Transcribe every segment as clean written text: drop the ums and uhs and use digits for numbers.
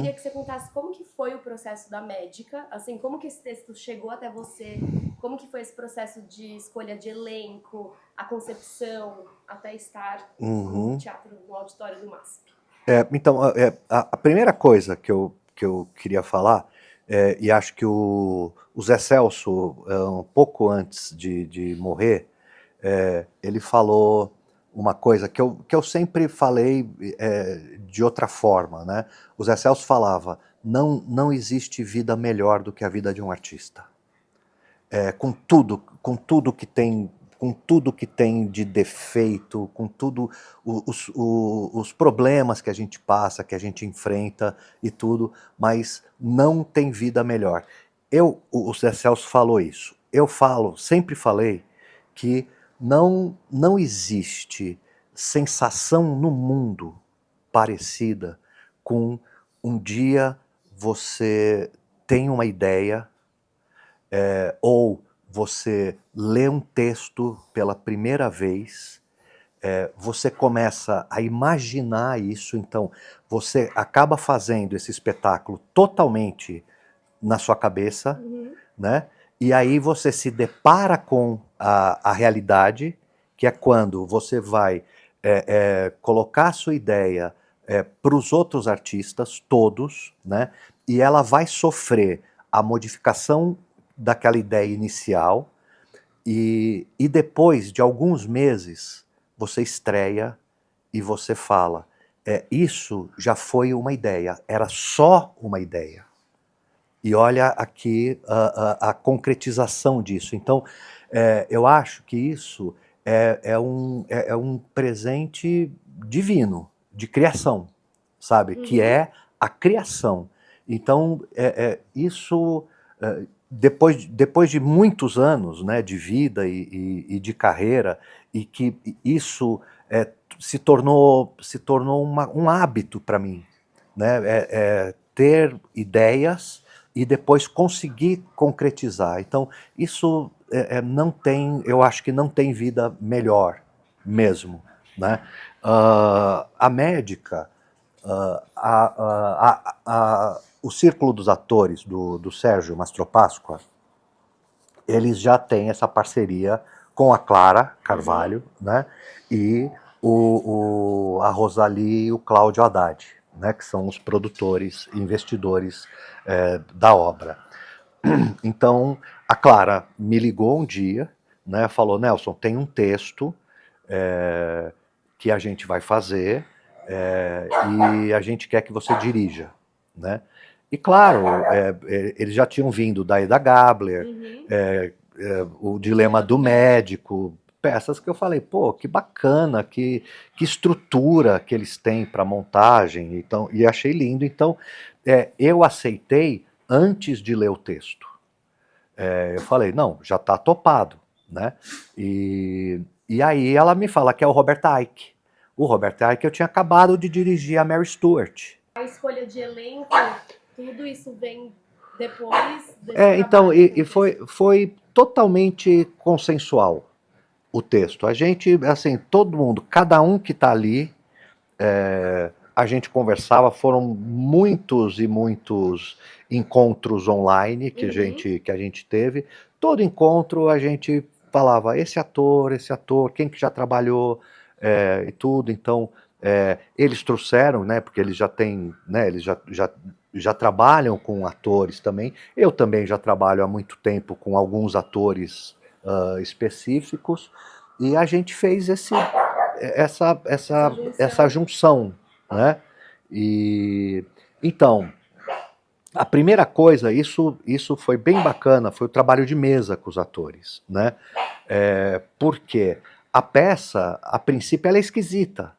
queria que você contasse como que foi o processo da médica, assim, como que esse texto chegou até você, como que foi esse processo de escolha de elenco, a concepção, até estar no teatro, no auditório do MASP. Então, a primeira coisa que eu queria falar, e acho que o Zé Celso, um pouco antes de morrer, ele falou uma coisa que eu sempre falei de outra forma, né? O Zé Celso falava, não existe vida melhor do que a vida de um artista. Com tudo que tem de defeito, com tudo os problemas que a gente passa, que a gente enfrenta e tudo, mas não tem vida melhor. O Zé Celso falou isso. Eu sempre falei que não existe sensação no mundo parecida com um dia você tem uma ideia, ou você lê um texto pela primeira vez, você começa a imaginar isso, então você acaba fazendo esse espetáculo totalmente na sua cabeça, né? E aí você se depara com a realidade, que é quando você vai colocar a sua ideia para os outros artistas, todos, né? E ela vai sofrer a modificação daquela ideia inicial, e depois de alguns meses você estreia e você fala, isso já foi uma ideia, era só uma ideia. E olha aqui a concretização disso. Então, eu acho que isso é um presente divino, de criação, sabe? Que é a criação. Então, isso, depois de muitos anos, né, de vida e de carreira, e que isso se tornou um hábito para mim, né? Ter ideias e depois conseguir concretizar. Então, isso não tem, eu acho que não tem vida melhor mesmo, né? A médica, o Círculo dos Atores do Sérgio Mastropasqua, eles já têm essa parceria com a Clara Carvalho, né? E a Rosalie e o Cláudio Haddad, né? Que são os produtores, investidores da obra. Então, a Clara me ligou um dia, né? Falou, Nelson, tem um texto que a gente vai fazer e a gente quer que você dirija, né? E claro, eles já tinham vindo da Ida Gabler, o Dilema do Médico, peças que eu falei, pô, que bacana, que estrutura que eles têm para montagem, então, e achei lindo. Então, eu aceitei antes de ler o texto. Eu falei, não, já está topado, né? E aí ela me fala que é o Robert Icke. O Robert Icke eu tinha acabado de dirigir a Mary Stuart. A escolha de elenco, tudo isso vem depois desse Então, trabalho. foi totalmente consensual o texto. A gente, assim, todo mundo, cada um que está ali, a gente conversava, foram muitos e muitos encontros online que a gente teve. Todo encontro a gente falava, esse ator, quem que já trabalhou e tudo. Então, eles trouxeram, né, porque eles já têm, né, eles já trabalham com atores também. Eu também já trabalho há muito tempo com alguns atores específicos, e a gente fez essa junção, né? E então, a primeira coisa, isso foi bem bacana, foi o trabalho de mesa com os atores, né? Porque a peça, a princípio, ela é esquisita,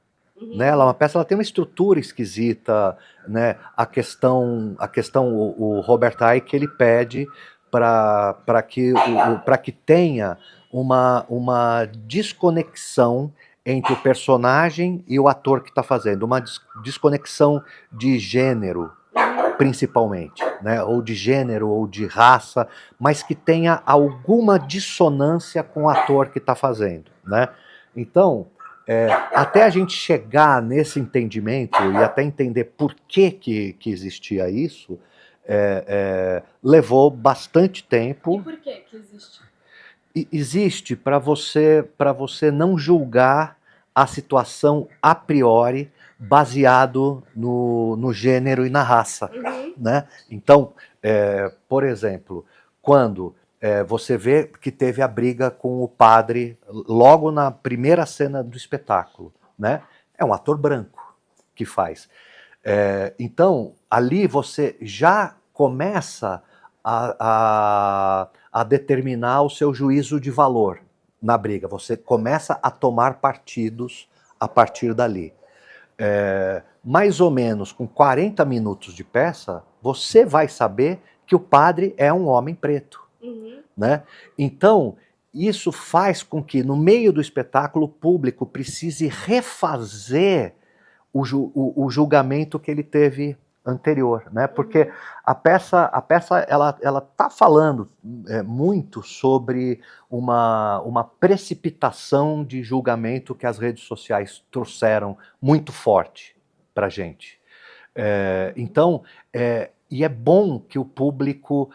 né? Ela é uma peça, ela tem uma estrutura esquisita, né? A questão, o Robert Icke, ele pede para que tenha uma desconexão entre o personagem e o ator que está fazendo, uma desconexão de gênero, principalmente, né? Ou de gênero, ou de raça, mas que tenha alguma dissonância com o ator que está fazendo, né? Então, Até a gente chegar nesse entendimento e até entender por que existia isso, levou bastante tempo. E por que existe? Existe para você não julgar a situação a priori baseado no gênero e na raça, né? Então, por exemplo, quando você vê que teve a briga com o padre logo na primeira cena do espetáculo, né? É um ator branco que faz. Então, ali você já começa a determinar o seu juízo de valor na briga. Você começa a tomar partidos a partir dali. Mais ou menos com 40 minutos de peça, você vai saber que o padre é um homem preto. Né? Então, isso faz com que, no meio do espetáculo, o público precise refazer o julgamento que ele teve anterior, né? Porque a peça ela tá falando muito sobre uma precipitação de julgamento que as redes sociais trouxeram muito forte para a gente. Então, e é bom que o público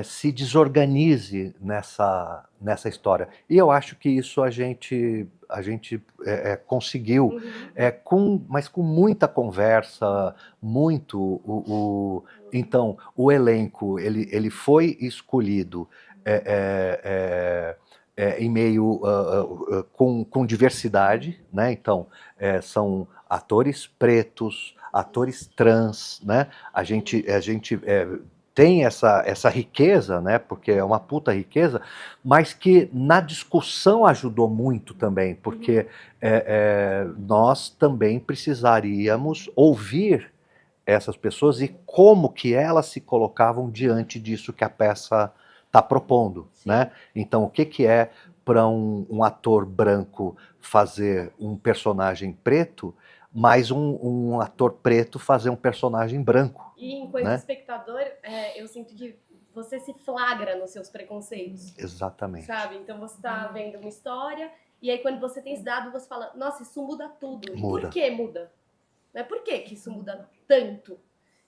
se desorganize nessa história. E eu acho que isso a gente conseguiu, mas com muita conversa, muito. Então, o elenco ele foi escolhido em meio com diversidade, né? Então, são atores pretos, atores trans, né? A gente tem essa riqueza, né? Porque é uma puta riqueza, mas que na discussão ajudou muito também, porque nós também precisaríamos ouvir essas pessoas e como que elas se colocavam diante disso que a peça está propondo, né? Então, o que é para um ator branco fazer um personagem preto, mais um ator preto fazer um personagem branco? E enquanto espectador, eu sinto que você se flagra nos seus preconceitos. Exatamente. Sabe? Então você está vendo uma história e aí quando você tem esse dado, você fala, nossa, isso muda tudo. E por que muda? Por que isso muda tanto?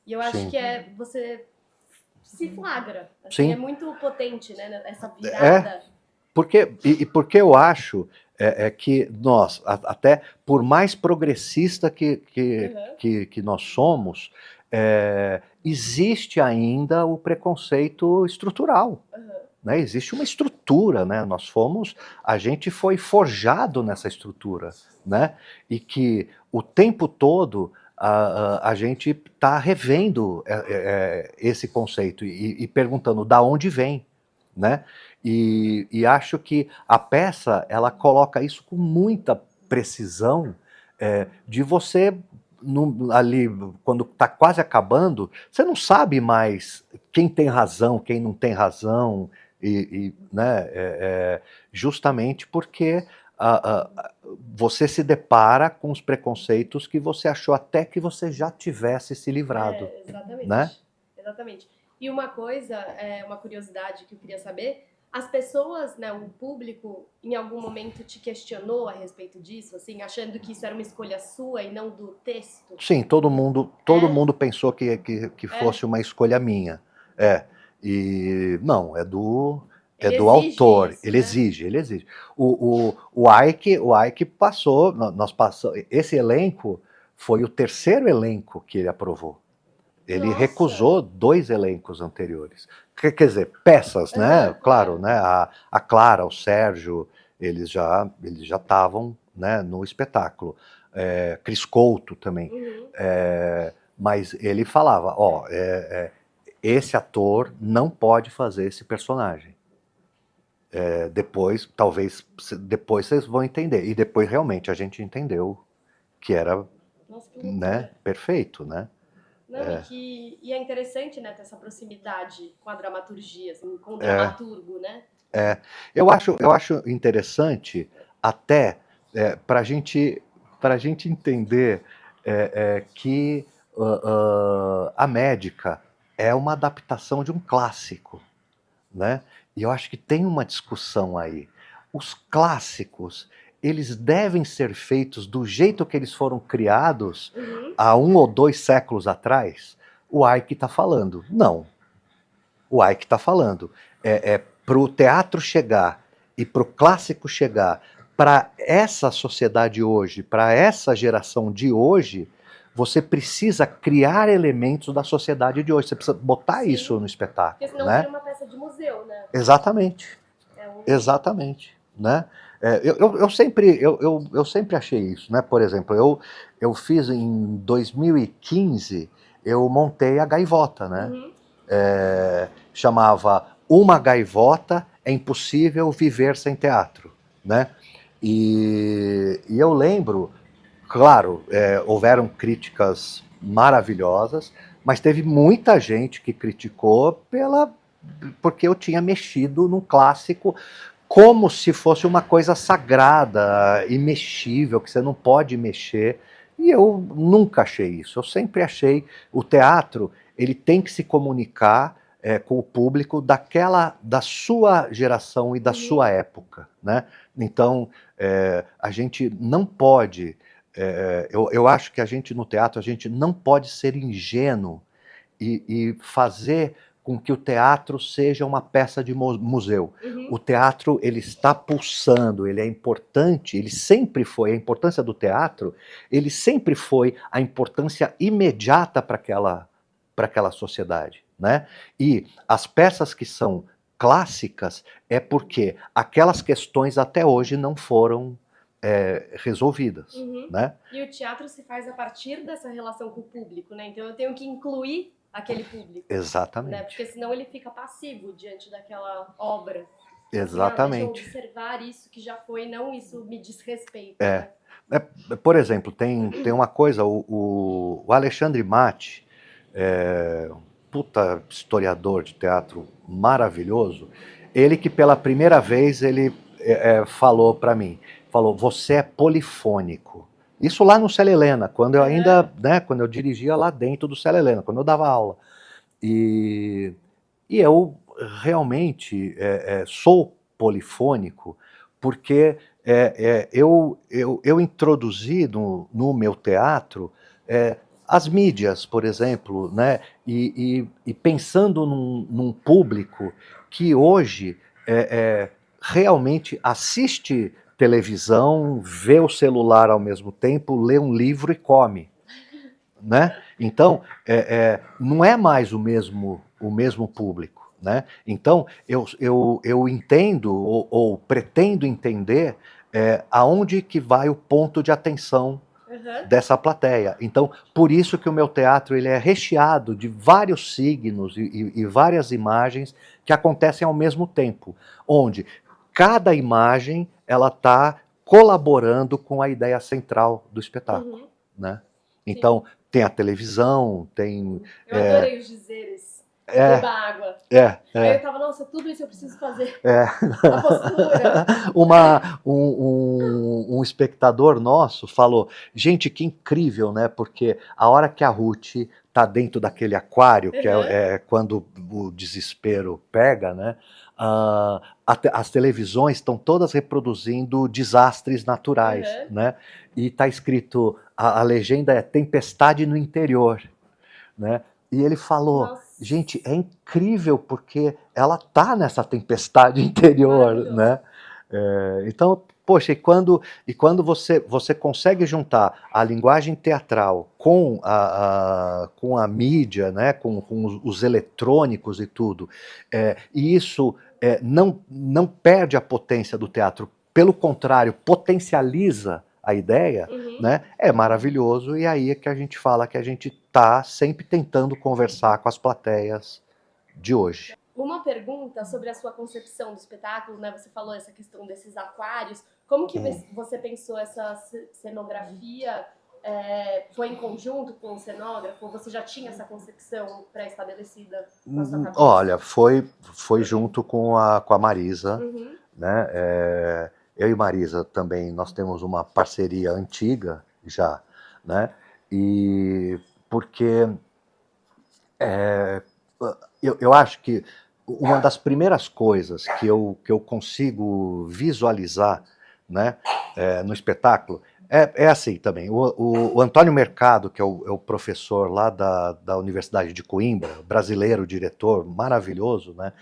E eu acho que você se flagra. Assim, é muito potente, né? Essa virada. Porque eu acho que nós, até por mais progressista que nós somos, existe ainda o preconceito estrutural. Né? Existe uma estrutura, né? A gente foi forjado nessa estrutura, né? E que o tempo todo a gente está revendo esse conceito e perguntando da onde vem, né? E acho que a peça ela coloca isso com muita precisão, de você ali quando está quase acabando, você não sabe mais quem tem razão, quem não tem razão, né, justamente porque você se depara com os preconceitos que você achou até que você já tivesse se livrado. Exatamente. Né? Exatamente. E uma coisa, uma curiosidade que eu queria saber, as pessoas, né, o público, em algum momento te questionou a respeito disso, assim, achando que isso era uma escolha sua e não do texto? Sim, todo mundo pensou que fosse uma escolha minha. E não, é do autor. Isso, ele exige. O Ike passou, nós passamos, esse elenco foi o terceiro elenco que ele aprovou. Ele recusou 2 elencos anteriores. Quer dizer, peças, né? Claro, né? A Clara, o Sérgio, eles já estavam, né, no espetáculo. Cris Couto também. Mas ele falava, esse ator não pode fazer esse personagem. Depois vocês vão entender. E depois realmente a gente entendeu que era, né, perfeito, né? Não, e é interessante, né, ter essa proximidade com a dramaturgia, assim, com o dramaturgo, né? Eu acho interessante até para a gente entender que a Médica é uma adaptação de um clássico, né? E eu acho que tem uma discussão aí. Os clássicos, eles devem ser feitos do jeito que eles foram criados há 1 ou 2 séculos atrás, o Ike está falando. Não. O Ike está falando. Para o teatro chegar e para o clássico chegar, para essa sociedade hoje, para essa geração de hoje, você precisa criar elementos da sociedade de hoje. Você precisa botar Sim. Isso no espetáculo. Porque senão né? vira uma peça de museu, né? Exatamente. Exatamente. Né? Eu sempre achei isso. Né? Por exemplo, eu fiz em 2015, eu montei a Gaivota. Né? Chamava Uma Gaivota é Impossível Viver Sem Teatro. Né? E eu lembro, claro, houveram críticas maravilhosas, mas teve muita gente que criticou porque eu tinha mexido num clássico como se fosse uma coisa sagrada, imexível, que você não pode mexer. E eu nunca achei isso. Eu sempre achei o teatro, ele tem que se comunicar com o público da sua geração e da sua época. Né? Então, a gente não pode... eu acho que a gente no teatro, a gente não pode ser ingênuo e fazer com que o teatro seja uma peça de museu. O teatro, ele está pulsando, ele é importante, ele sempre foi, a importância do teatro, ele sempre foi a importância imediata para aquela sociedade. Né? E as peças que são clássicas é porque aquelas questões até hoje não foram resolvidas. Né? E o teatro se faz a partir dessa relação com o público, né? Então eu tenho que incluir aquele público. Exatamente. Né? Porque senão ele fica passivo diante daquela obra. Exatamente. Deixa eu observar isso que já foi, não isso me diz respeito. Né? Por exemplo, tem uma coisa, o Alexandre Matti, um puta historiador de teatro maravilhoso, ele que pela primeira vez ele falou para mim, você é polifônico. Isso lá no Célia Helena, quando eu ainda, né, quando eu dirigia lá dentro do Célia Helena, quando eu dava aula. E eu realmente sou polifônico porque eu introduzi no meu teatro as mídias, por exemplo, né? E pensando num público que hoje realmente assiste televisão, vê o celular ao mesmo tempo, lê um livro e come. Né? Então, não é mais o mesmo público. Né? Então, eu entendo ou pretendo entender aonde que vai o ponto de atenção dessa plateia. Então, por isso que o meu teatro ele é recheado de vários signos e várias imagens que acontecem ao mesmo tempo, onde cada imagem ela está colaborando com a ideia central do espetáculo. Né? Então, tem a televisão, tem... Eu adorei os dizeres. Beba água. Aí eu tava, nossa, tudo isso eu preciso fazer. A postura. Um espectador nosso falou, gente, que incrível, né? Porque a hora que a Ruth tá dentro daquele aquário, que é quando o desespero pega, né? As televisões estão todas reproduzindo desastres naturais, né? E tá escrito, a legenda é tempestade no interior, né? E ele falou, nossa, gente, é incrível porque ela tá nessa tempestade interior, né? Então, poxa, e quando você consegue juntar a linguagem teatral com a mídia, né, com os eletrônicos e tudo, e isso não perde a potência do teatro, pelo contrário, potencializa a ideia, né, é maravilhoso, e aí é que a gente fala que a gente está sempre tentando conversar com as plateias de hoje. Uma pergunta sobre a sua concepção do espetáculo, né? Você falou essa questão desses aquários. Como que você pensou essa cenografia? Foi em conjunto com o cenógrafo? Ou você já tinha essa concepção pré-estabelecida na sua cabeça? Olha, foi junto com a Marisa, né? Eu e Marisa também, nós temos uma parceria antiga já, né? E porque eu acho que uma das primeiras coisas que eu consigo visualizar, né, no espetáculo, é assim também. O Antônio Mercado, que é o professor lá da Universidade de Coimbra, brasileiro, diretor, maravilhoso, né?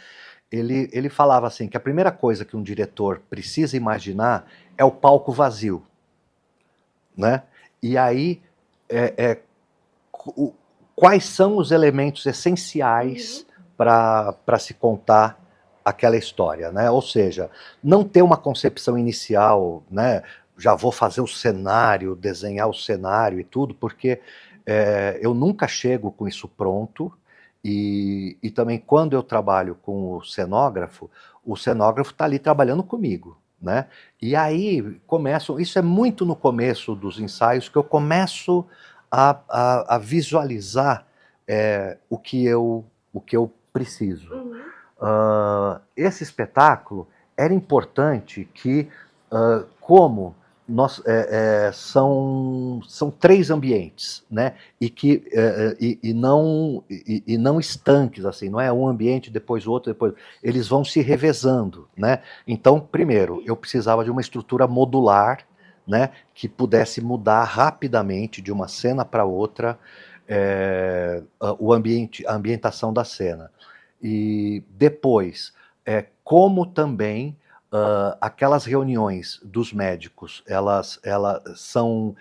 Ele falava assim, que a primeira coisa que um diretor precisa imaginar é o palco vazio, né? E aí, quais são os elementos essenciais para se contar aquela história, né? Ou seja, não ter uma concepção inicial, né? Já vou fazer o cenário, desenhar o cenário e tudo, porque eu nunca chego com isso pronto. E também quando eu trabalho com o cenógrafo está ali trabalhando comigo, né? E aí começam, isso é muito no começo dos ensaios que eu começo a visualizar o que eu preciso. Esse espetáculo era importante que, como são 3 ambientes, né? E não estanques, assim, não é um ambiente, depois o outro, depois. Eles vão se revezando, né? Então, primeiro, eu precisava de uma estrutura modular, né? Que pudesse mudar rapidamente de uma cena para outra a ambientação da cena. E depois, como também aquelas reuniões dos médicos, elas são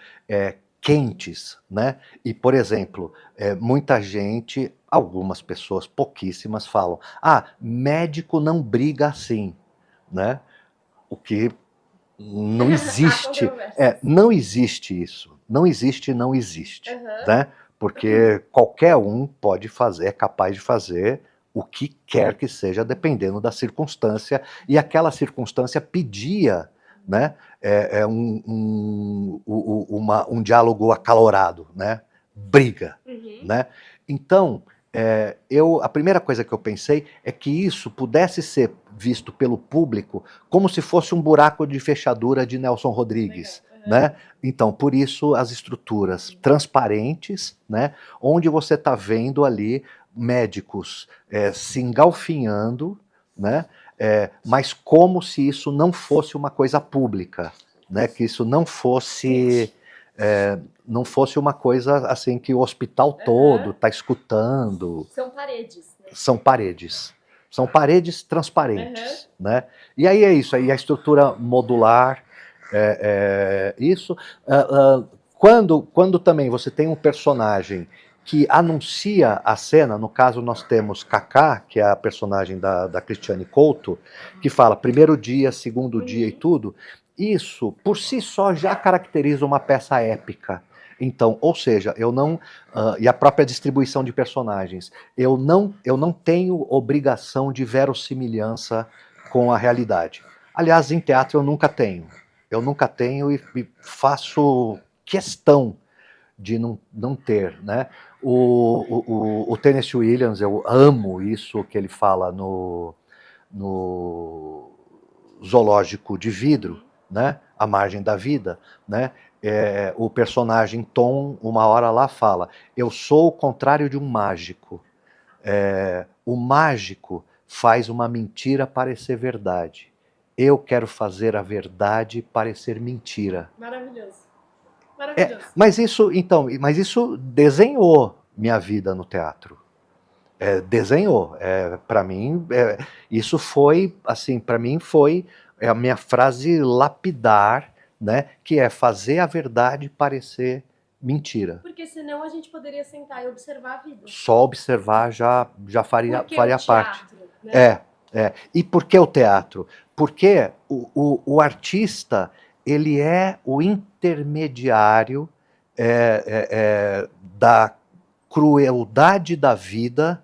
quentes, né? E, por exemplo, muita gente, algumas pessoas, pouquíssimas, falam: médico não briga assim, né? O que não existe, não existe isso, não existe, né? Porque qualquer um pode fazer, é capaz de fazer o que quer que seja, dependendo da circunstância, e aquela circunstância pedia, né, um diálogo acalorado, né, briga, né? Então, a primeira coisa que eu pensei é que isso pudesse ser visto pelo público como se fosse um buraco de fechadura de Nelson Rodrigues, né? Então, por isso as estruturas transparentes, né, onde você está vendo ali médicos se engalfinhando, né, mas como se isso não fosse uma coisa pública, né, que isso não fosse uma coisa assim que o hospital todo está escutando. São paredes. Né? São paredes. São paredes transparentes, né? E aí é isso, aí a estrutura modular, isso. Quando também você tem um personagem que anuncia a cena, no caso nós temos Cacá, que é a personagem da Cristiane Couto, que fala primeiro dia, segundo dia e tudo, isso por si só já caracteriza uma peça épica. Então, ou seja, eu não. E a própria distribuição de personagens. Eu não tenho obrigação de verossimilhança com a realidade. Aliás, em teatro eu nunca tenho. Eu nunca tenho e faço questão de não ter, né? O Tennessee Williams, eu amo isso que ele fala no Zoológico de Vidro, né? A Margem da Vida, né? O personagem Tom, uma hora lá, fala: eu sou o contrário de um mágico. O mágico faz uma mentira parecer verdade. Eu quero fazer a verdade parecer mentira. Maravilhoso. Maravilhoso. Mas isso desenhou minha vida no teatro. Desenhou. Para mim, isso foi, assim, para mim foi a minha frase lapidar, né? Que é fazer a verdade parecer mentira. Porque senão a gente poderia sentar e observar a vida. Só observar já faria parte. Né? E por que o teatro? Porque o artista, ele é o intermediário da crueldade da vida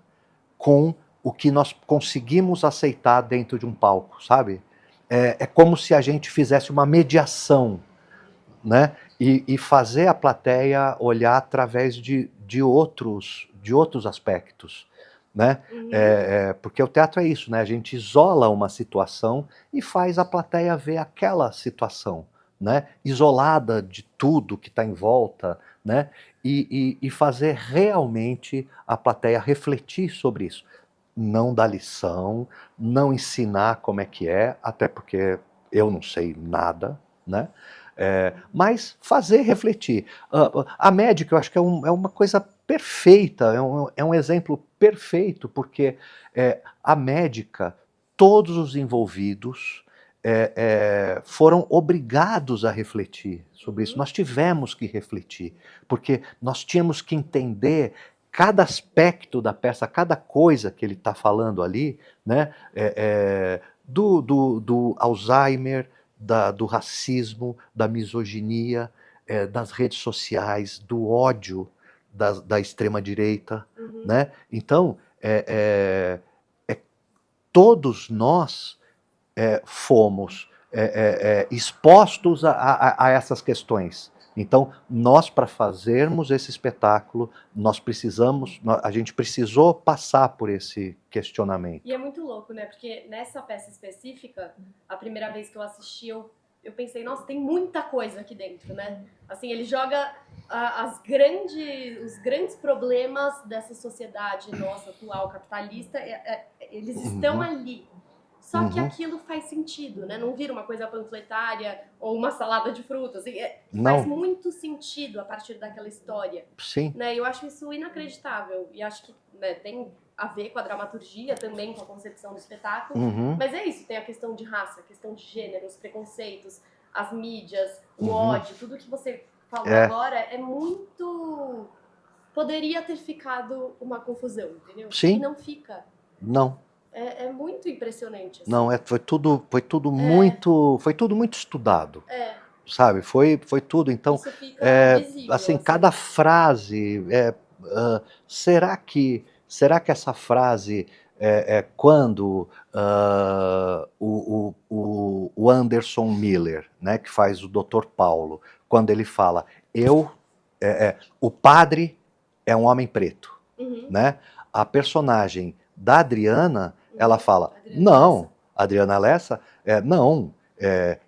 com o que nós conseguimos aceitar dentro de um palco, sabe? É como se a gente fizesse uma mediação, né? E fazer a plateia olhar através de outros aspectos, né? Porque o teatro é isso, né? A gente isola uma situação e faz a plateia ver aquela situação, né? Isolada de tudo que está em volta, né? E fazer realmente a plateia refletir sobre isso. Não dar lição, não ensinar como é que é, até porque eu não sei nada, né? Mas fazer refletir. A médica, eu acho que é uma coisa perfeita, é um exemplo perfeito, porque a médica, todos os envolvidos foram obrigados a refletir sobre isso. Nós tivemos que refletir, porque nós tínhamos que entender cada aspecto da peça, cada coisa que ele está falando ali, né? Do Alzheimer, do racismo, da misoginia, das redes sociais, do ódio da extrema-direita. Né? Então, todos nós fomos expostos a essas questões. Então, nós, para fazermos esse espetáculo, a gente precisou passar por esse questionamento. E é muito louco, né? Porque nessa peça específica, a primeira vez que eu assisti, eu pensei, nossa, tem muita coisa aqui dentro, né? Assim, ele joga os grandes problemas dessa sociedade nossa atual capitalista, eles estão ali. Só que aquilo faz sentido, né? Não vira uma coisa panfletária ou uma salada de frutas. Faz muito sentido a partir daquela história. Sim. Né? Eu acho isso inacreditável. E acho que tem a ver com a dramaturgia também, com a concepção do espetáculo. Mas é isso, tem a questão de raça, a questão de gênero, os preconceitos, as mídias, o ódio, tudo que você falou agora é muito... Poderia ter ficado uma confusão, entendeu? Sim. E não fica. Não. É muito impressionante. Assim. Não, foi tudo muito estudado. Sabe? Foi tudo. Então, isso fica visível, assim, cada frase. Será que essa frase quando o Anderson Miller, né, que faz o Dr. Paulo, quando ele fala, o padre é um homem preto, né? A personagem da Adriana, ela fala, não, Adriana Lessa, não,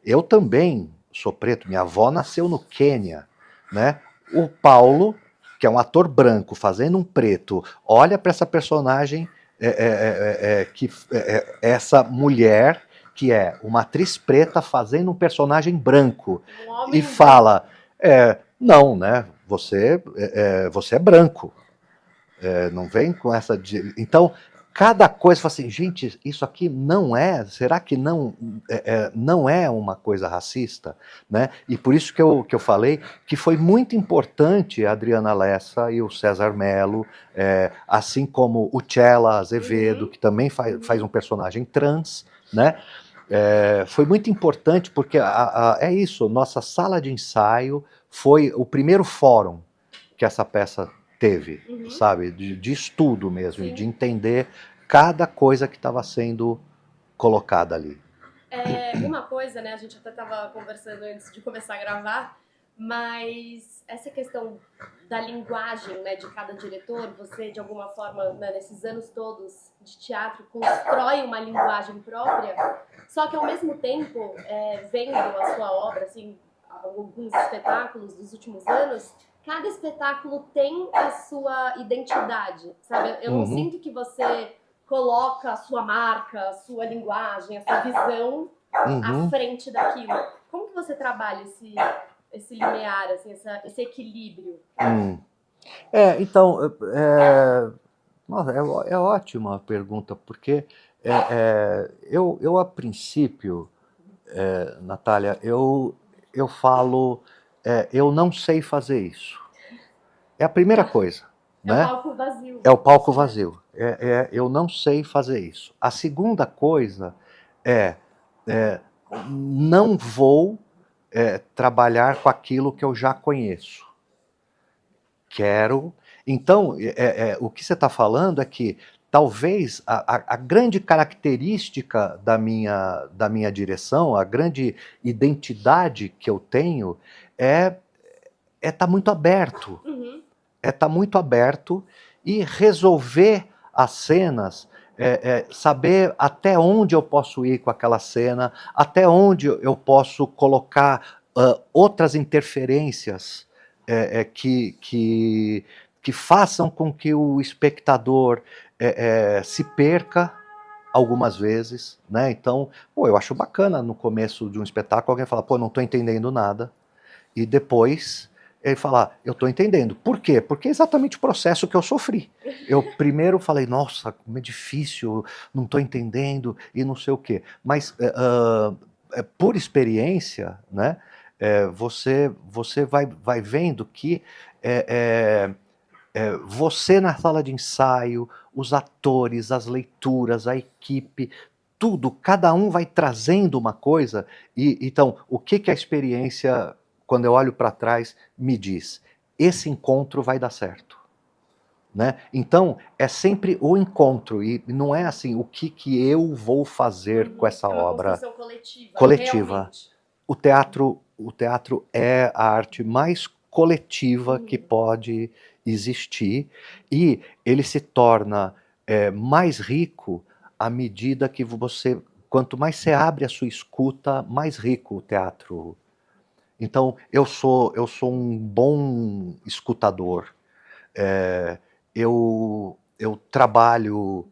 eu também sou preto, minha avó nasceu no Quênia, né? O Paulo, que é um ator branco fazendo um preto, olha para essa personagem, essa mulher que é uma atriz preta fazendo um personagem branco e fala, não, né? Você é branco. Não vem com essa... Então, cada coisa, fala assim, gente, isso aqui não será que não é uma coisa racista? Né? E por isso que eu falei que foi muito importante a Adriana Lessa e o César Mello, assim como o Tchela Azevedo, que também faz um personagem trans, né? Foi muito importante porque é isso, nossa sala de ensaio foi o primeiro fórum que essa peça teve, sabe? De estudo mesmo, de entender cada coisa que estava sendo colocada ali. Uma coisa, né, a gente até estava conversando antes de começar a gravar, mas essa questão da linguagem, né, de cada diretor, você de alguma forma, né, nesses anos todos de teatro, constrói uma linguagem própria, só que ao mesmo tempo, vendo a sua obra, assim, alguns espetáculos dos últimos anos, cada espetáculo tem a sua identidade, sabe? Eu não sinto que você coloca a sua marca, a sua linguagem, a sua visão à frente daquilo. Como que você trabalha esse limiar, assim, esse equilíbrio? Então, nossa, é ótima a pergunta, porque eu a princípio, Natália, eu falo, eu não sei fazer isso. É a primeira coisa. Né? É o palco vazio. É o palco vazio. Eu não sei fazer isso. A segunda coisa não vou trabalhar com aquilo que eu já conheço. Quero. Então, o que você está falando é que talvez a grande característica da minha direção, a grande identidade que eu tenho é estar muito aberto. Estar muito aberto e resolver as cenas, saber até onde eu posso ir com aquela cena, até onde eu posso colocar outras interferências que façam com que o espectador se perca, algumas vezes, né? Então, pô, eu acho bacana no começo de um espetáculo alguém falar, pô, não estou entendendo nada, e depois ele falar, eu estou entendendo. Por quê? Porque é exatamente o processo que eu sofri. Eu primeiro falei, nossa, como é difícil, não estou entendendo, e não sei o quê. Mas, por experiência, né, você vai vendo que você na sala de ensaio, os atores, as leituras, a equipe, tudo, cada um vai trazendo uma coisa, e então, o que a experiência, quando eu olho para trás, me diz? Esse encontro vai dar certo. Né? Então, é sempre o encontro, e não é assim, o que eu vou fazer com essa É uma obra construção coletiva, coletiva. realmente. O teatro é a arte mais coletiva que pode existir, e ele se torna mais rico à medida que você, quanto mais você abre a sua escuta, mais rico o teatro. Então, eu sou um bom escutador. Eu trabalho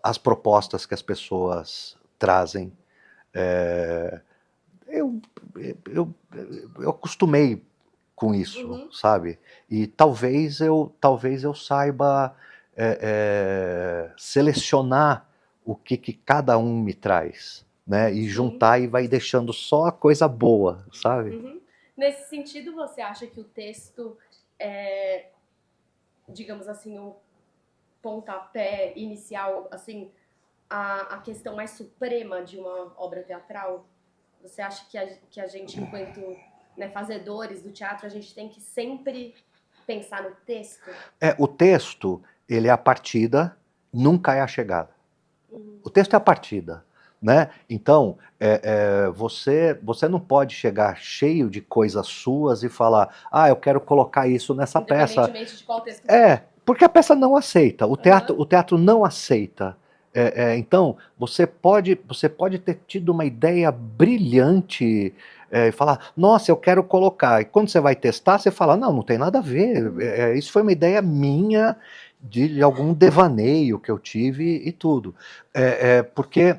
as propostas que as pessoas trazem. Eu, eu, eu acostumei com isso, sabe? E talvez eu saiba selecionar o que cada um me traz, né? E juntar e vai deixando só a coisa boa, sabe? Nesse sentido, você acha que o texto é, digamos assim, o pontapé inicial, assim, a questão mais suprema de uma obra teatral? Você acha que a gente, enquanto, né, fazedores do teatro, a gente tem que sempre pensar no texto? O texto, ele é a partida, nunca é a chegada. O texto é a partida, né? Então, você não pode chegar cheio de coisas suas e falar, eu quero colocar isso nessa peça. Independentemente de qual texto for. Porque a peça não aceita, o teatro não aceita. Então, você pode ter tido uma ideia brilhante e falar, nossa, eu quero colocar. E quando você vai testar, você fala, não tem nada a ver. Isso foi uma ideia minha de algum devaneio que eu tive e tudo. Porque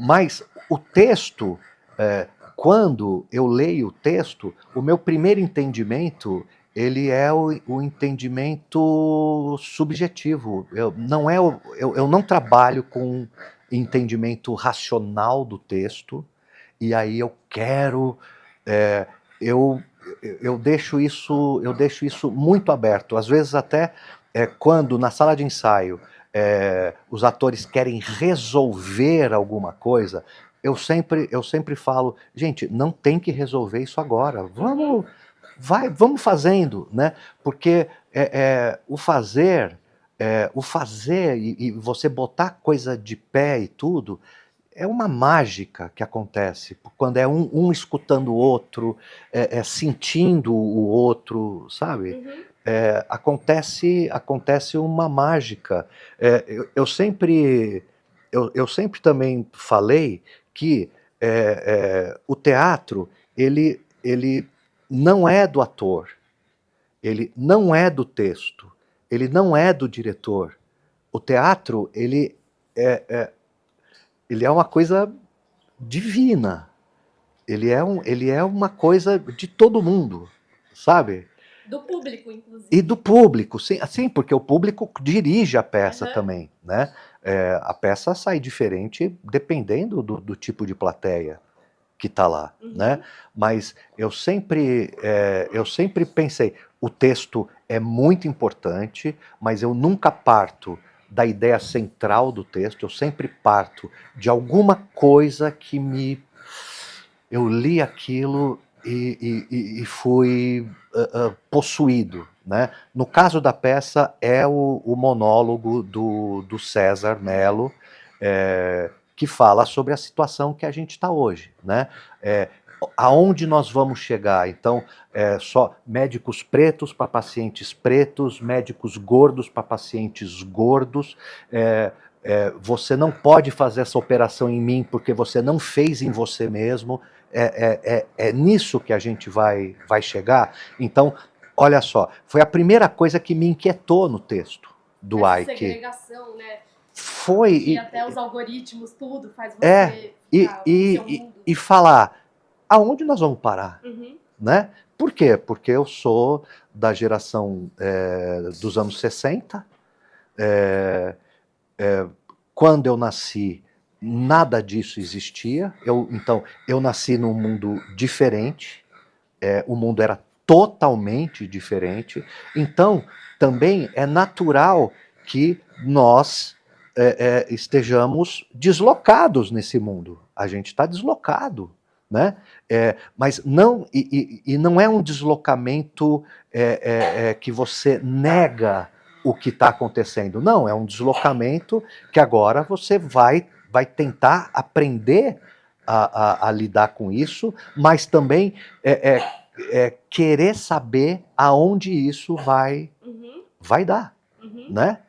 mas o texto, quando eu leio o texto, o meu primeiro entendimento ele é o entendimento subjetivo. Eu não trabalho com entendimento racional do texto, e aí eu quero. Eu, eu deixo isso muito aberto. Às vezes, até quando na sala de ensaio os atores querem resolver alguma coisa, eu sempre falo, gente, não tem que resolver isso agora. Vamos fazendo, né? Porque o fazer e você botar coisa de pé e tudo, é uma mágica que acontece quando é um escutando o outro, sentindo o outro, sabe? Acontece uma mágica. Eu sempre também falei que o teatro ele não é do ator, ele não é do texto, ele não é do diretor. O teatro ele é uma coisa divina. Ele é uma coisa de todo mundo, sabe? Do público, inclusive. E do público, sim, porque o público dirige a peça também, né? A peça sai diferente dependendo do tipo de plateia que está lá, né? Mas eu sempre pensei, o texto é muito importante, mas eu nunca parto da ideia central do texto, eu sempre parto de alguma coisa que eu li aquilo e fui possuído, né? No caso da peça é o monólogo do César Melo, que fala sobre a situação que a gente está hoje, né? Aonde nós vamos chegar? Então, só médicos pretos para pacientes pretos, médicos gordos para pacientes gordos. Você não pode fazer essa operação em mim porque você não fez em você mesmo. É nisso que a gente vai chegar. Então, olha só, foi a primeira coisa que me inquietou no texto. do Essa Ike. segregação, né? Foi. E até os algoritmos, tudo faz você ficar no seu mundo. E falar, aonde nós vamos parar? Uhum. Né? Por quê? Porque eu sou da geração dos anos 60. Quando eu nasci, nada disso existia. Então, eu nasci num mundo diferente. O mundo era totalmente diferente. Então, também é natural que nós estejamos deslocados nesse mundo. A gente está deslocado, né? Mas não, e não é um deslocamento que você nega o que está acontecendo. Não, é um deslocamento que agora você vai tentar aprender a lidar com isso, mas também querer saber aonde isso vai dar, né?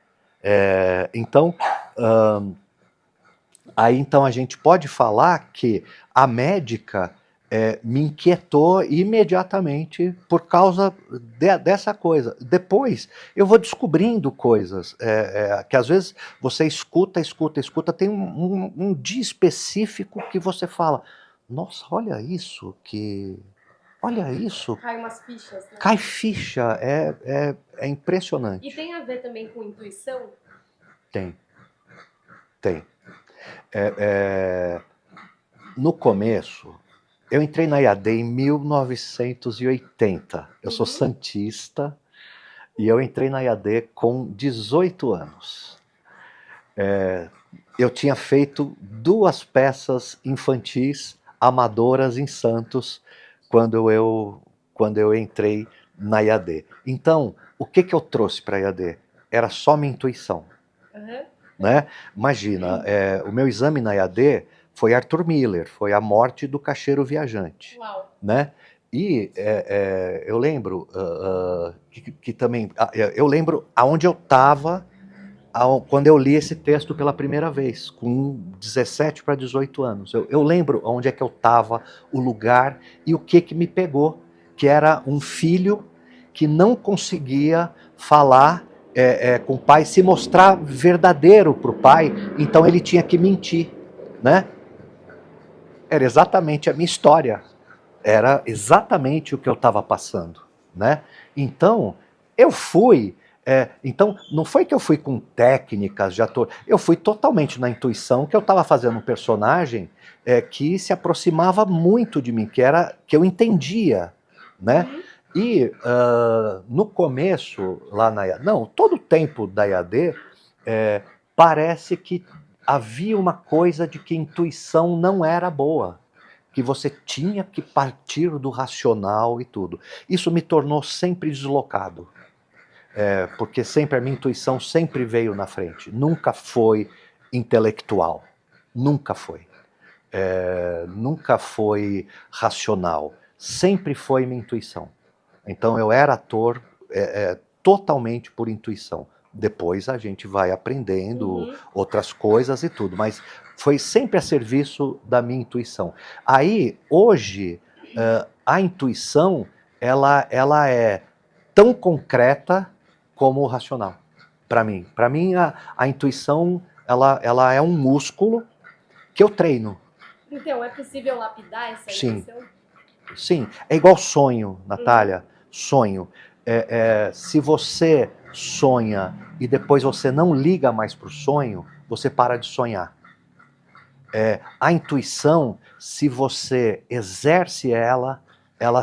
Então, aí então a gente pode falar que a médica me inquietou imediatamente por causa dessa coisa. Depois eu vou descobrindo coisas que às vezes você escuta, tem um dia específico que você fala, nossa, olha isso, olha isso. Cai umas fichas, né? Cai ficha, é impressionante. E tem a ver também com intuição? Tem. No começo, eu entrei na IAD em 1980. Eu sou santista e eu entrei na IAD com 18 anos. Eu tinha feito 2 peças infantis amadoras em Santos quando eu entrei na IAD. Então, o que eu trouxe para a IAD? Era só minha intuição. Né? Imagina, o meu exame na IAD foi Arthur Miller, foi a morte do caixeiro viajante. Uau. Né? E eu lembro que também, eu lembro aonde eu estava quando eu li esse texto pela primeira vez, com 17 para 18 anos. Eu lembro onde é que eu estava, o lugar e o que me pegou, que era um filho que não conseguia falar com o pai, se mostrar verdadeiro para o pai, então ele tinha que mentir, né? Era exatamente a minha história, era exatamente o que eu estava passando, né? Então, eu fui... então, não foi que eu fui com técnicas de ator, eu fui totalmente na intuição que eu estava fazendo um personagem que se aproximava muito de mim, que eu entendia, né? E no começo, lá na IAD, não, todo o tempo da IAD, parece que havia uma coisa de que intuição não era boa, que você tinha que partir do racional e tudo. Isso me tornou sempre deslocado, porque sempre a minha intuição sempre veio na frente, nunca foi intelectual, nunca foi. Nunca foi racional, sempre foi minha intuição. Então eu era ator totalmente por intuição. Depois a gente vai aprendendo outras coisas e tudo, mas foi sempre a serviço da minha intuição. Aí, hoje, a intuição, ela é tão concreta como o racional, para mim. Para mim, a intuição, ela é um músculo que eu treino. Então, é possível lapidar essa intuição? Sim, é igual sonho, Natália. Sonho. Se você sonha e depois você não liga mais para o sonho, você para de sonhar. A intuição, se você exerce ela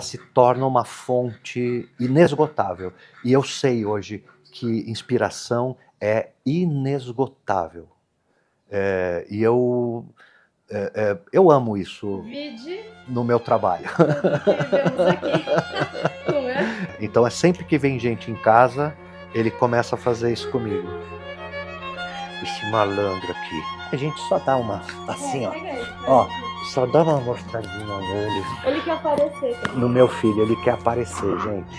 se torna uma fonte inesgotável. E eu sei hoje que inspiração é inesgotável. E eu amo isso no meu trabalho. Tudo que vivemos aqui. Não é? Então é sempre que vem gente em casa, ele começa a fazer isso comigo. Esse malandro aqui. A gente só dá uma, assim, ó, só dá uma mostradinha nele. Ele quer aparecer. No meu filho, ele quer aparecer, gente.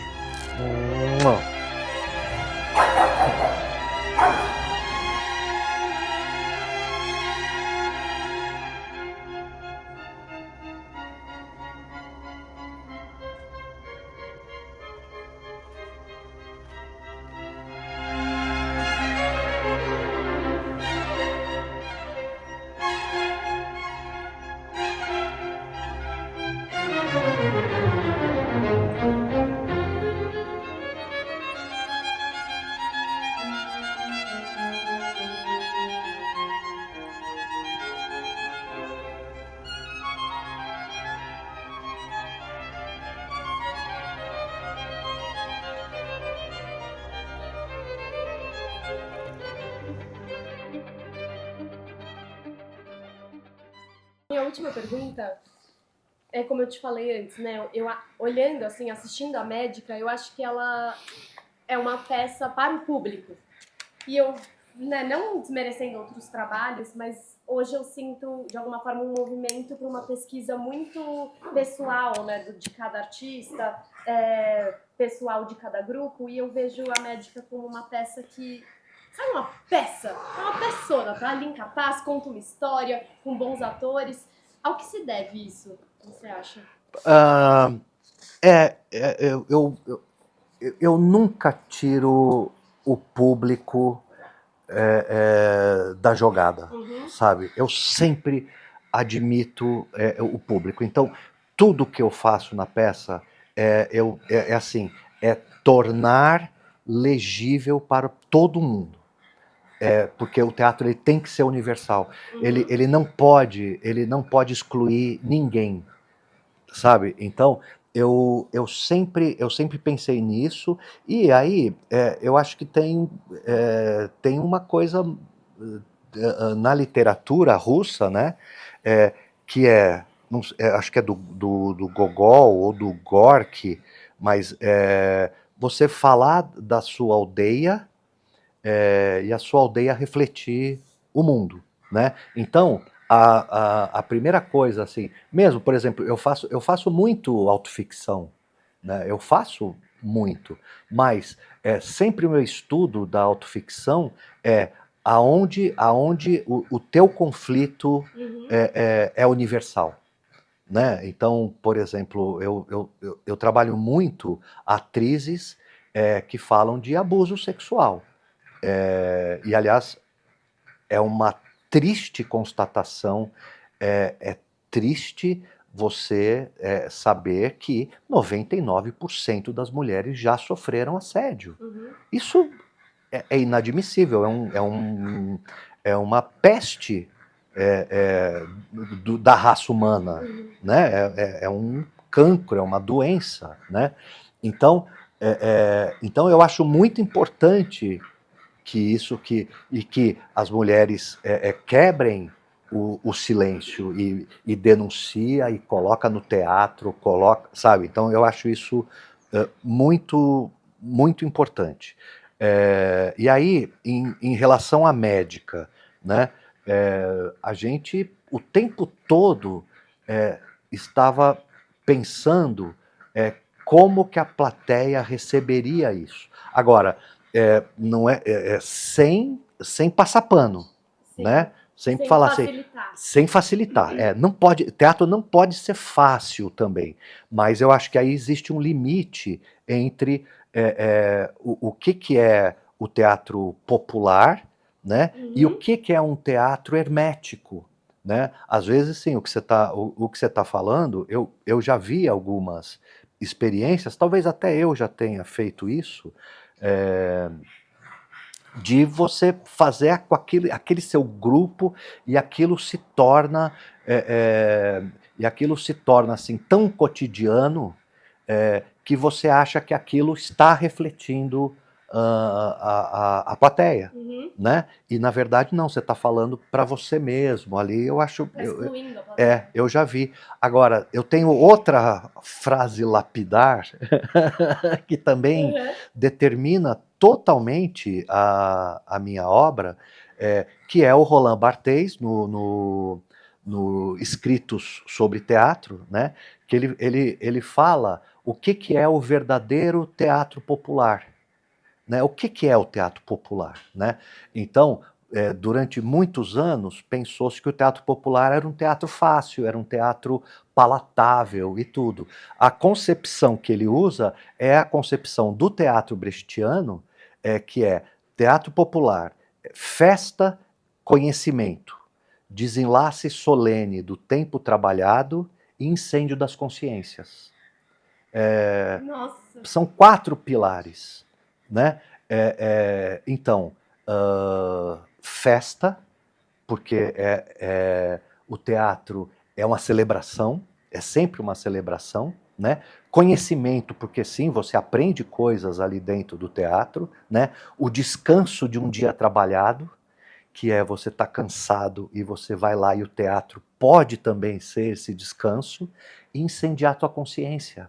última pergunta é como eu te falei antes, né? Olhando, assim, assistindo a Médica, eu acho que ela é uma peça para o público. E eu, né, não desmerecendo outros trabalhos, mas hoje eu sinto, de alguma forma, um movimento para uma pesquisa muito pessoal, né, de cada artista, pessoal de cada grupo, e eu vejo a Médica como uma peça que... Sabe uma peça? É uma peçona, tá ali incapaz, conta uma história, com bons atores. Ao que se deve isso, você acha? Ah, eu nunca tiro o público da jogada, sabe? Eu sempre admito o público. Então, tudo que eu faço na peça é assim, é tornar legível para todo mundo. Porque o teatro ele tem que ser universal. Ele não pode excluir ninguém, sabe? Então, eu sempre pensei nisso, e aí eu acho que tem uma coisa na literatura russa, né? Que não, acho que é do Gogol ou do Gorky, mas você falar da sua aldeia e a sua aldeia refletir o mundo, né? Então, a primeira coisa, assim, mesmo, por exemplo, eu faço muito autoficção, né? Eu faço muito, mas sempre o meu estudo da autoficção é aonde o teu conflito é universal. Né? Então, por exemplo, eu trabalho muito atrizes que falam de abuso sexual. E, aliás, é uma triste constatação, é triste você saber que 99% das mulheres já sofreram assédio. Isso é inadmissível, é uma peste da raça humana, né? É um cancro, é uma doença, né? Então, então eu acho muito importante que as mulheres quebrem o silêncio e denuncia e coloca no teatro, sabe? Então eu acho isso muito muito importante. E aí, em relação à médica, né? A gente o tempo todo estava pensando como que a plateia receberia isso. Agora, não sem passar pano, Sim. né? Sempre Sem falar facilitar. assim, sem facilitar. Não pode, teatro não pode ser fácil também, mas eu acho que aí existe um limite entre o que é o teatro popular, né? E o que é um teatro hermético, né? Às vezes, sim, o que você está falando, eu já vi algumas experiências, talvez até eu já tenha feito isso, de você fazer com aquele seu grupo e aquilo se torna assim tão cotidiano que você acha que aquilo está refletindo a plateia, né? E na verdade não, você está falando para você mesmo ali. Eu acho, Tá excluindo a plateia. eu já vi. Agora eu tenho outra frase lapidar que também determina totalmente a minha obra, que é o Roland Barthes no Escritos sobre Teatro, né? Que ele fala o que é o verdadeiro teatro popular, né? O que é o teatro popular, né? Então, durante muitos anos, pensou-se que o teatro popular era um teatro fácil, era um teatro palatável e tudo. A concepção que ele usa é a concepção do teatro brechtiano, que é teatro popular, festa, conhecimento, desenlace solene do tempo trabalhado e incêndio das consciências. Nossa. São 4 pilares, né? Então, festa, porque o teatro é uma celebração, é sempre uma celebração, né? Conhecimento, porque sim, você aprende coisas ali dentro do teatro, né? O descanso de um dia trabalhado, que é você estar cansado e você vai lá e o teatro pode também ser esse descanso e incendiar a tua consciência,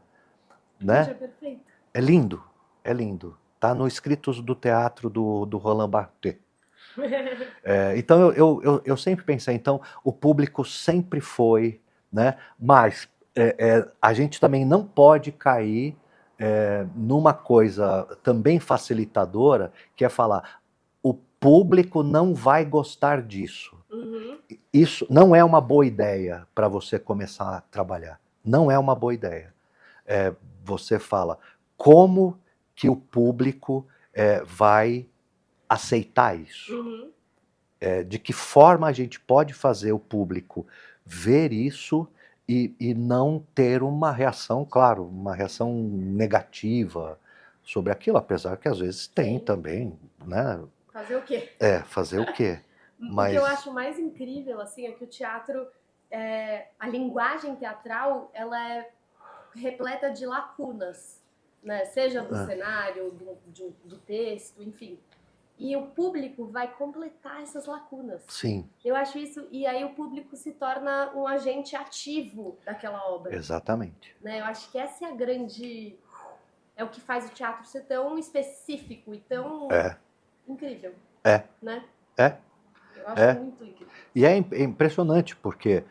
né? Gente, é perfeito. É lindo, é lindo. Tá no Escritos do Teatro do Roland Barthes. Então eu sempre pensei, então o público sempre foi, né? Mas a gente também não pode cair numa coisa também facilitadora, que é falar, o público não vai gostar disso. Uhum. Isso não é uma boa ideia para você começar a trabalhar. Não é uma boa ideia. Você fala, como que o público vai aceitar isso? Uhum. De que forma a gente pode fazer o público ver isso e não ter uma reação, claro, uma reação negativa sobre aquilo, apesar que às vezes tem Sim. também, né? Fazer o quê? Fazer o quê? O que eu acho mais incrível, assim, é que o teatro, a linguagem teatral, ela é repleta de lacunas, né? Seja do cenário, do texto, enfim. E o público vai completar essas lacunas. Sim. Eu acho isso, e aí o público se torna um agente ativo daquela obra. Exatamente. Né? Eu acho que essa é a grande... É o que faz o teatro ser tão específico e tão incrível. Né? Eu acho muito incrível. E é impressionante, porque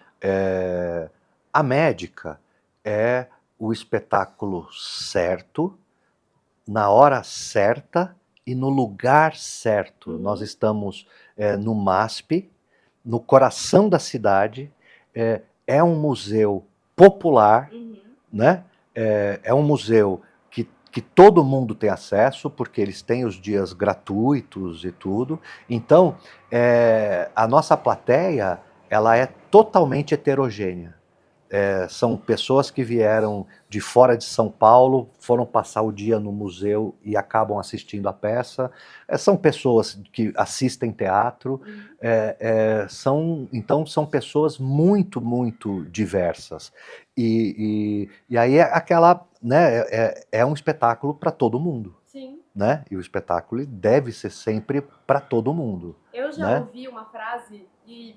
a médica é o espetáculo certo, na hora certa e no lugar certo. Uhum. Nós estamos no MASP, no coração da cidade, é um museu popular, né? É um museu que todo mundo tem acesso, porque eles têm os dias gratuitos e tudo. Então, a nossa plateia, ela é totalmente heterogênea. São pessoas que vieram de fora de São Paulo, foram passar o dia no museu e acabam assistindo a peça. São pessoas que assistem teatro. Então são pessoas muito, muito diversas. E aí aquela, né, é um espetáculo para todo mundo. Sim. Né? E o espetáculo deve ser sempre para todo mundo. Eu já né? ouvi uma frase, e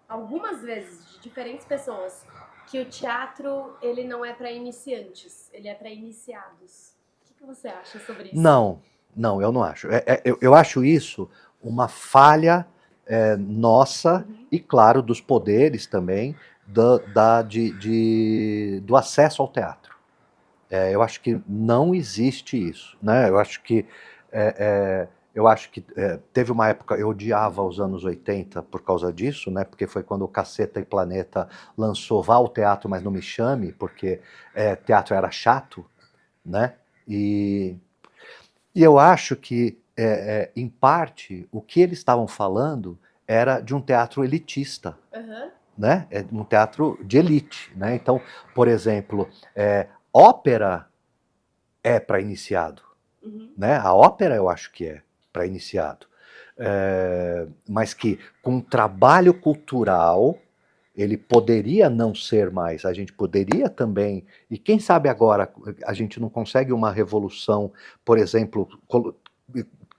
algumas vezes, de diferentes pessoas, que o teatro, ele não é para iniciantes, ele é para iniciados. O que você acha sobre isso? Não, eu não acho. Eu acho isso uma falha nossa e, claro, dos poderes também do acesso ao teatro. Eu acho que não existe isso, né? Eu acho que teve uma época, eu odiava os anos 80 por causa disso, né? Porque foi quando o Caceta e Planeta lançou Vá ao Teatro, mas não me chame, porque teatro era chato, né? E eu acho que, em parte, o que eles estavam falando era de um teatro elitista, né? Um teatro de elite, né? Então, por exemplo, ópera é para iniciado, né? A ópera eu acho que é para iniciado, mas que com trabalho cultural ele poderia não ser mais, a gente poderia também, e quem sabe agora a gente não consegue uma revolução, por exemplo,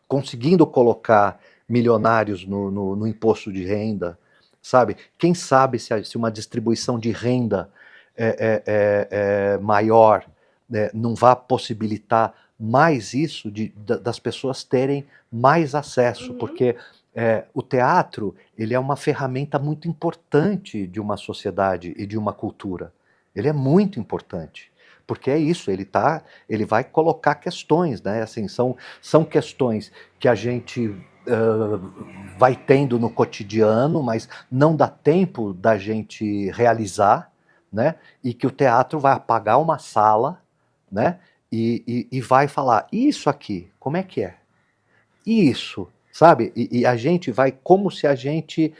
conseguindo colocar milionários no imposto de renda, sabe? Quem sabe se uma distribuição de renda maior não vai possibilitar mais isso, das pessoas terem mais acesso, porque o teatro ele é uma ferramenta muito importante de uma sociedade e de uma cultura. Ele é muito importante, porque é isso, ele vai colocar questões, né? Assim, são questões que a gente vai tendo no cotidiano, mas não dá tempo da gente realizar, né? E que o teatro vai apagar uma sala, né? E vai falar, isso aqui, como é que é? Isso, sabe? E a gente vai como se a gente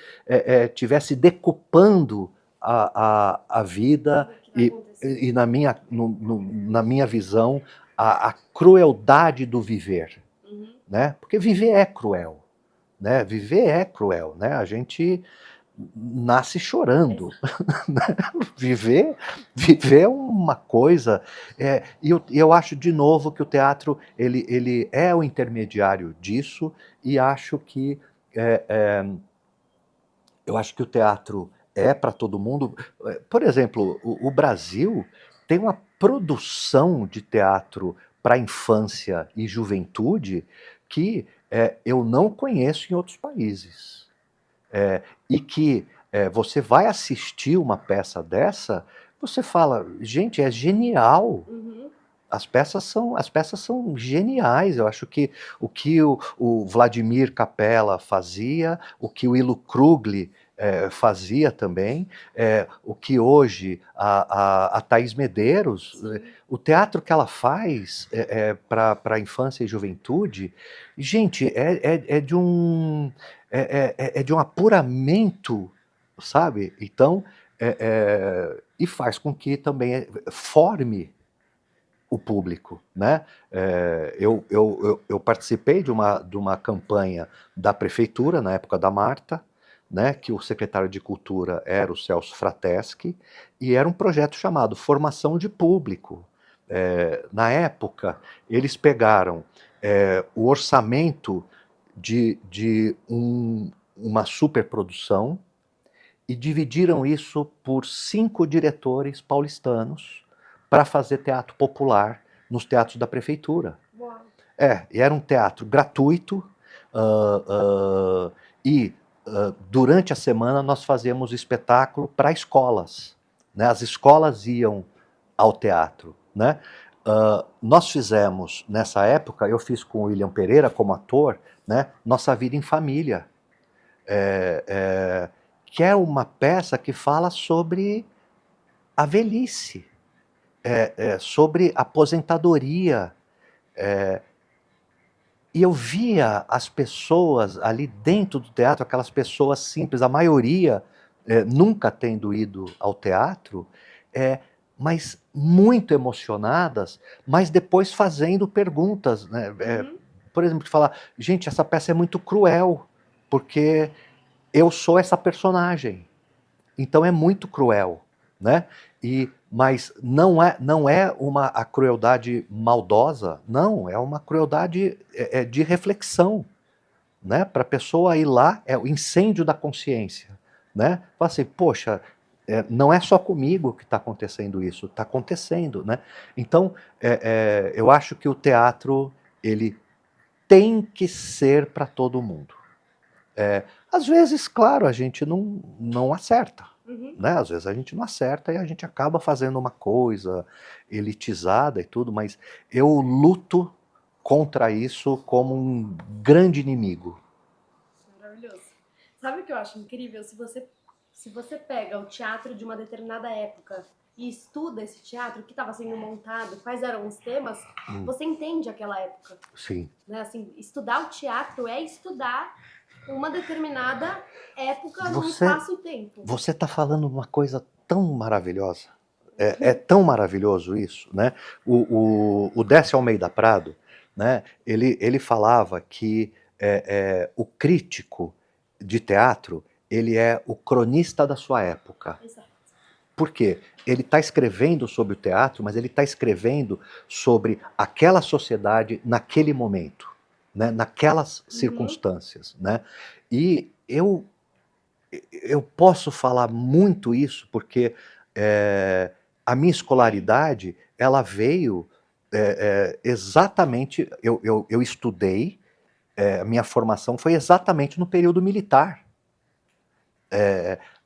tivesse decupando a vida e na minha visão, a crueldade do viver. Né? Porque viver é cruel. Né? Viver é cruel. Né? A gente nasce chorando. viver é uma coisa. E eu acho, de novo, que o teatro ele é o intermediário disso, e acho que eu acho que o teatro é para todo mundo. Por exemplo, o Brasil tem uma produção de teatro para infância e juventude que eu não conheço em outros países. E que você vai assistir uma peça dessa, você fala, gente, é genial. Uhum. As peças são geniais. Eu acho que o que o Vladimir Capella fazia, o que o Ilo Krugli fazia também, o que hoje a Thaís Medeiros, o teatro que ela faz para a infância e juventude, gente, é de um apuramento, sabe? Então, e faz com que também forme o público, né? Eu participei de uma campanha da prefeitura, na época da Marta, né, que o secretário de Cultura era o Celso Frateschi, e era um projeto chamado Formação de Público. Na época, eles pegaram o orçamento de uma superprodução e dividiram isso por 5 diretores paulistanos para fazer teatro popular nos teatros da prefeitura. Uau. E era um teatro gratuito e durante a semana nós fazíamos espetáculo para escolas, né? As escolas iam ao teatro, né? Nós fizemos, nessa época, eu fiz com o William Pereira como ator, né? Nossa Vida em Família, que é uma peça que fala sobre a velhice, sobre aposentadoria. E eu via as pessoas ali dentro do teatro, aquelas pessoas simples, a maioria nunca tendo ido ao teatro, mas muito emocionadas, mas depois fazendo perguntas, né? Por exemplo, de falar, gente, essa peça é muito cruel, porque eu sou essa personagem, então é muito cruel, né? Mas não é a crueldade maldosa, não, é uma crueldade de reflexão, né? Para a pessoa ir lá, é o incêndio da consciência, né? Fala assim, poxa, não é só comigo que está acontecendo isso, está acontecendo, né? Então, eu acho que o teatro, ele tem que ser para todo mundo. Às vezes, claro, a gente não acerta, né? Às vezes a gente não acerta e a gente acaba fazendo uma coisa elitizada e tudo, mas eu luto contra isso como um grande inimigo. Maravilhoso. Sabe o que eu acho incrível? Se você pega o teatro de uma determinada época e estuda esse teatro, o que estava sendo montado, quais eram os temas, você entende aquela época. Sim. Né? Assim, estudar o teatro é estudar uma determinada época num espaço e tempo. Você está falando uma coisa tão maravilhosa. É tão maravilhoso isso, né? O Décio Almeida Prado, né? Ele falava que o crítico de teatro, ele é o cronista da sua época. Exato. Por quê? Ele está escrevendo sobre o teatro, mas ele está escrevendo sobre aquela sociedade naquele momento, né? Naquelas circunstâncias, né? E eu posso falar muito isso porque a minha escolaridade, ela veio exatamente, eu estudei, a minha formação foi exatamente no período militar.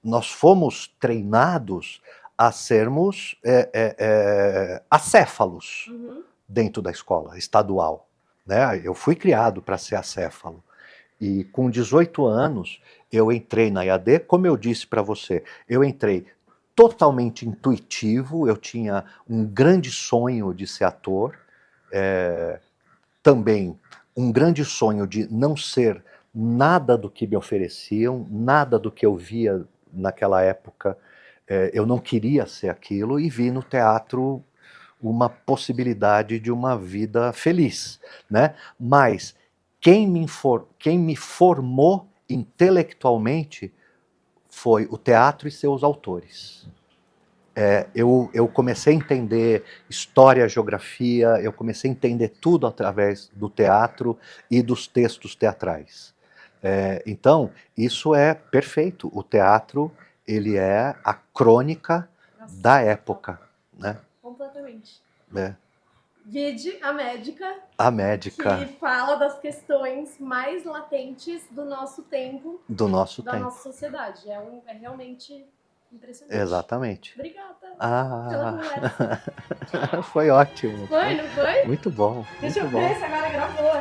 Nós fomos treinados a sermos acéfalos dentro da escola estadual, né? Eu fui criado para ser acéfalo. E com 18 anos, eu entrei na EAD, como eu disse para você, eu entrei totalmente intuitivo, eu tinha um grande sonho de ser ator, também um grande sonho de não ser nada do que me ofereciam, nada do que eu via naquela época, eu não queria ser aquilo, e vi no teatro uma possibilidade de uma vida feliz, né? Mas quem me formou intelectualmente foi o teatro e seus autores. Eu comecei a entender história, geografia, eu comecei a entender tudo através do teatro e dos textos teatrais. Então, isso é perfeito. O teatro, ele é a crônica Nossa, da época, né? completamente. É. Vide a médica, A médica que fala das questões mais latentes do nosso tempo, do nosso da tempo. nossa sociedade. É realmente impressionante. Exatamente. Obrigada pela Ah, conversa. foi ótimo. Foi, não foi? Muito bom. Deixa Muito eu bom. ver se agora gravou.